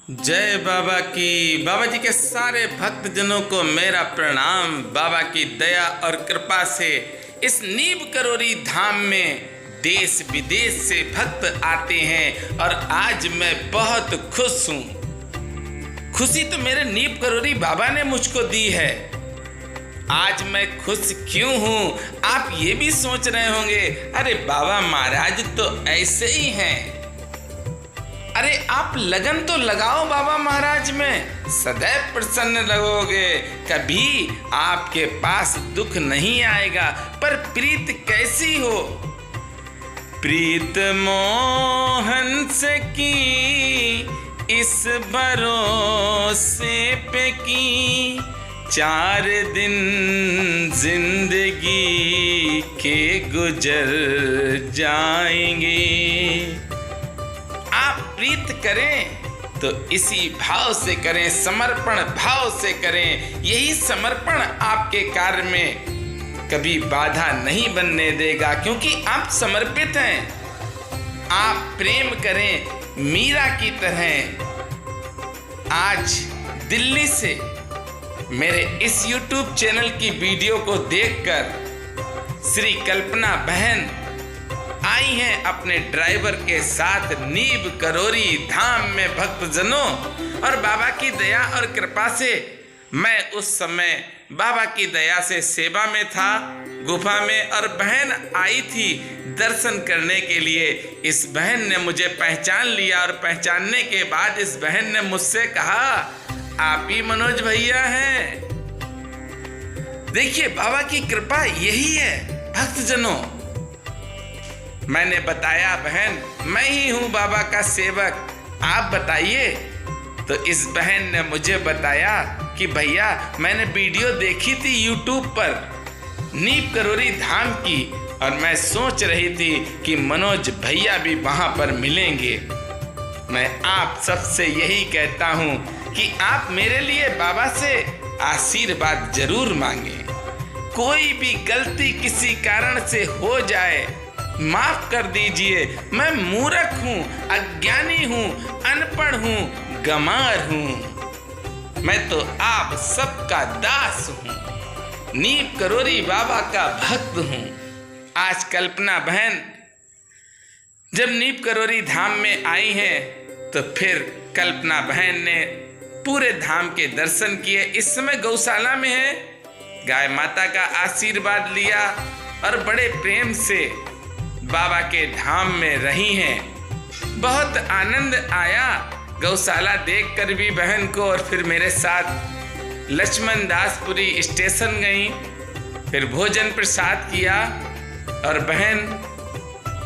जय बाबा की। बाबा जी के सारे भक्तजनों को मेरा प्रणाम। बाबा की दया और कृपा से इस नीब करोरी धाम में देश विदेश से भक्त आते हैं और आज मैं बहुत खुश हूँ। खुशी तो मेरे नीब करोरी बाबा ने मुझको दी है। आज मैं खुश क्यों हूँ आप ये भी सोच रहे होंगे, अरे बाबा महाराज तो ऐसे ही हैं। अरे आप लगन तो लगाओ बाबा महाराज में, सदैव प्रसन्न रहोगे, कभी आपके पास दुख नहीं आएगा। पर प्रीत कैसी हो? प्रीत मोहन से की इस भरोसे पे की, 4 दिन जिंदगी के गुजर जाएंगे। आप प्रीत करें तो इसी भाव से करें, समर्पण भाव से करें। यही समर्पण आपके कार्य में कभी बाधा नहीं बनने देगा, क्योंकि आप समर्पित हैं। आप प्रेम करें मीरा की तरह। आज दिल्ली से मेरे इस YouTube चैनल की वीडियो को देखकर श्री कल्पना बहन आई हैं अपने ड्राइवर के साथ नीब करोरी धाम में भक्तजनों। और बाबा की दया और कृपा से मैं उस समय बाबा की दया से सेवा में था गुफा में, और बहन आई थी दर्शन करने के लिए। इस बहन ने मुझे पहचान लिया और पहचानने के बाद इस बहन ने मुझसे कहा, आप ही मनोज भैया हैं। देखिए बाबा की कृपा यही है भक्तजनों। मैंने बताया, बहन मैं ही हूं बाबा का सेवक, आप बताइए। तो इस बहन ने मुझे बताया कि भैया मैंने वीडियो देखी थी YouTube पर नीब करोरी धाम की, और मैं सोच रही थी कि मनोज भैया भी वहां पर मिलेंगे। मैं आप सबसे यही कहता हूं कि आप मेरे लिए बाबा से आशीर्वाद जरूर मांगे। कोई भी गलती किसी कारण से हो जाए माफ कर दीजिए। मैं मूर्ख हूँ, अज्ञानी हूँ, अनपढ़ हूँ, गंवार हूँ। मैं तो आप सबका दास हूँ, नीब करोरी बाबा का भक्त हूँ। आज कल्पना बहन जब नीब करोरी धाम में आई हैं तो फिर कल्पना बहन ने पूरे धाम के दर्शन किए। इस समय गौशाला में है, गाय माता का आशीर्वाद लिया और बड़े प्रेम से बाबा के धाम में रही हैं। बहुत आनंद आया गौशाला देखकर भी बहन को। और फिर मेरे साथ लक्ष्मण दासपुरी स्टेशन गई, फिर भोजन प्रसाद किया और बहन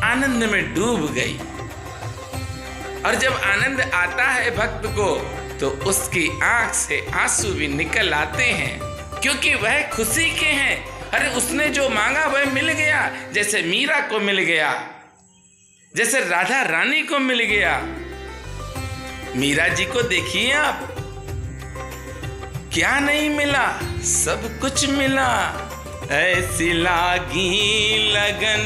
आनंद में डूब गई। और जब आनंद आता है भक्त को तो उसकी आंख से आंसू भी निकल आते हैं, क्योंकि वह खुशी के हैं। अरे उसने जो मांगा वह मिल गया, जैसे मीरा को मिल गया, जैसे राधा रानी को मिल गया। मीरा जी को देखिए आप, क्या नहीं मिला, सब कुछ मिला। ऐसी लागी लगन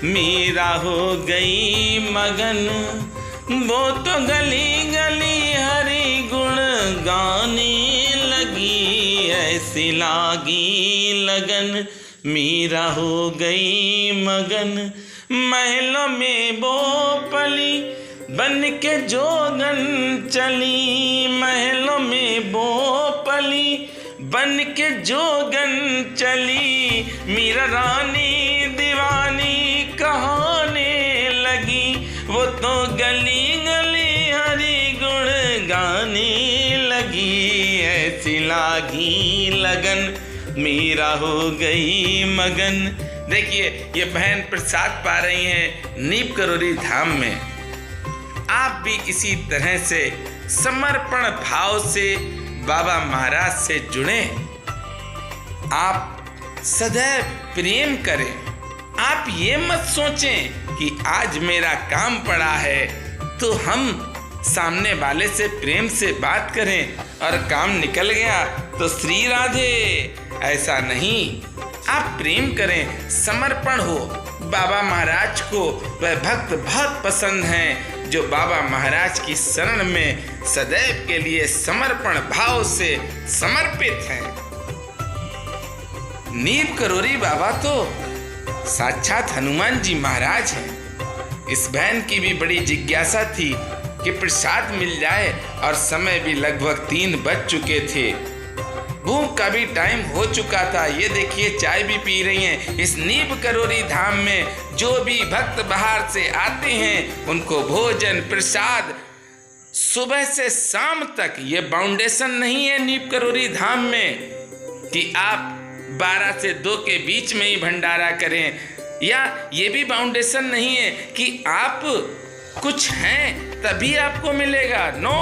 मीरा हो गई मगन, वो तो गली गली हरि गुण गाने लगी। ऐसी लागी लगन मीरा हो गई मगन, महलों में वो पली बन के जोगन चली। महलों में वो पली बन के जोगन चली, मीरा रानी दीवानी कहाने लगी। वो तो गली गली हरि गुण गाने लगी। ऐसी लागी लगन मीरा हो गई मगन। देखिए ये बहन प्रसाद पा रही हैं नीब करोरी धाम में। आप भी इसी तरह से समर्पण भाव से बाबा महाराज से जुड़े। आप सदैव प्रेम करें। आप ये मत सोचें कि आज मेरा काम पड़ा है तो हम सामने वाले से प्रेम से बात करें और काम निकल गया तो श्री राधे, ऐसा नहीं। आप प्रेम करें, समर्पण हो। बाबा महाराज को वह भक्त बहुत पसंद हैं। जो बाबा महाराज की शरण में सदैव के लिए समर्पण भाव से समर्पित हैं। नीम करोरी बाबा तो साक्षात हनुमान जी महाराज हैं। इस बहन की भी बड़ी जिज्ञासा थी कि प्रसाद मिल जाए और समय भी लगभग 3 बज चुके थे। भूख का भी टाइम हो चुका था। ये देखिए चाय भी पी रही हैं। इस नीम करोरी धाम में जो भी भक्त बाहर से आते हैं उनको भोजन प्रसाद सुबह से शाम तक। ये बाउंडेशन नहीं है नीम करोरी धाम में कि आप 12 से 2 के बीच में ही भंडारा करें, या ये भी बाउंडेशन नहीं है कि आप कुछ हैं तभी आपको मिलेगा। नो,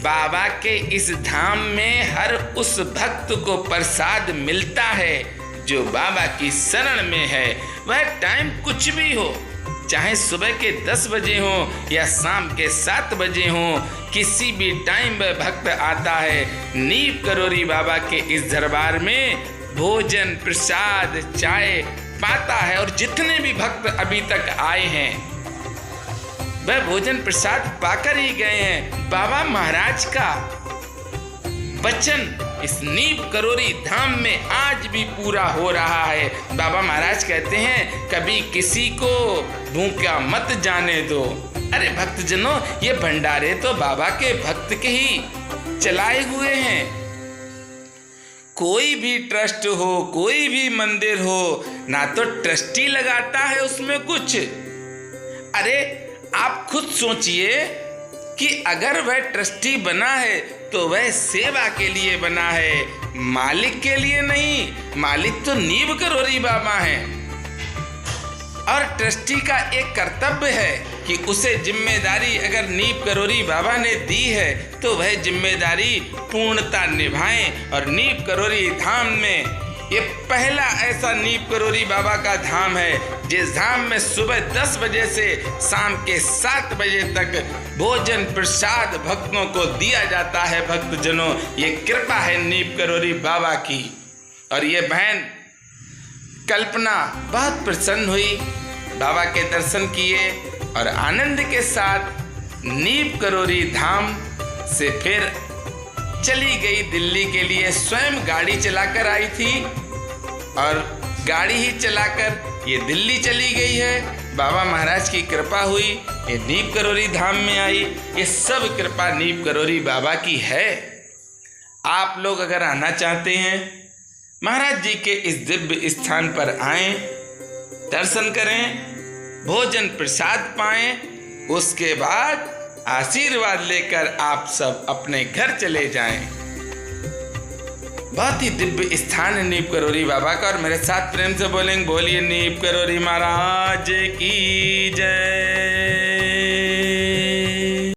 बाबा के इस धाम में हर उस भक्त को प्रसाद मिलता है जो बाबा की शरण में है। वह टाइम कुछ भी हो, चाहे सुबह के 10 बजे हो या शाम के 7 बजे हो, किसी भी टाइम वह भक्त आता है नीम करोरी बाबा के इस दरबार में भोजन प्रसाद चाय पाता है। और जितने भी भक्त अभी तक आए हैं वह भोजन प्रसाद पाकर ही गए हैं। बाबा महाराज का वचन इस नीम करोरी धाम में आज भी पूरा हो रहा है। बाबा महाराज कहते हैं कभी किसी को भूखा मत जाने दो। अरे भक्तजनों, ये भंडारे तो बाबा के भक्त के ही चलाए हुए हैं। कोई भी ट्रस्ट हो, कोई भी मंदिर हो, ना तो ट्रस्टी लगाता है उसमें कुछ। अरे आप खुद सोचिए कि अगर वह ट्रस्टी बना है तो वह सेवा के लिए बना है, मालिक के लिए नहीं। मालिक तो नीम करोरी बाबा हैं। और ट्रस्टी का एक कर्तव्य है कि उसे जिम्मेदारी अगर नीम करोरी बाबा ने दी है तो वह जिम्मेदारी पूर्णता निभाएं। और नीम करोरी धाम में ये पहला ऐसा नीम करोरी बाबा का धाम है जिस धाम में सुबह 10 बजे से शाम के 7 बजे तक भोजन प्रसाद भक्तों को दिया जाता है। भक्तजनों, ये कृपा है नीम करोरी बाबा की। और ये बहन कल्पना बहुत प्रसन्न हुई, बाबा के दर्शन किए और आनंद के साथ नीम करोरी धाम से फिर चली गई दिल्ली के लिए। स्वयं गाड़ी चलाकर आई थी और गाड़ी ही चलाकर ये दिल्ली चली गई है। बाबा महाराज की कृपा हुई, ये नीम करोरी धाम में आई। ये सब कृपा नीम करोरी बाबा की है। आप लोग अगर आना चाहते हैं महाराज जी के इस दिव्य स्थान पर आएं, दर्शन करें, भोजन प्रसाद पाएं, उसके बाद आशीर्वाद लेकर आप सब अपने घर चले जाएं। बहुत ही दिव्य स्थान है नीम करोरी बाबा का। और मेरे साथ प्रेम से बोलेंगे, बोलिए नीम करोरी महाराज की जय।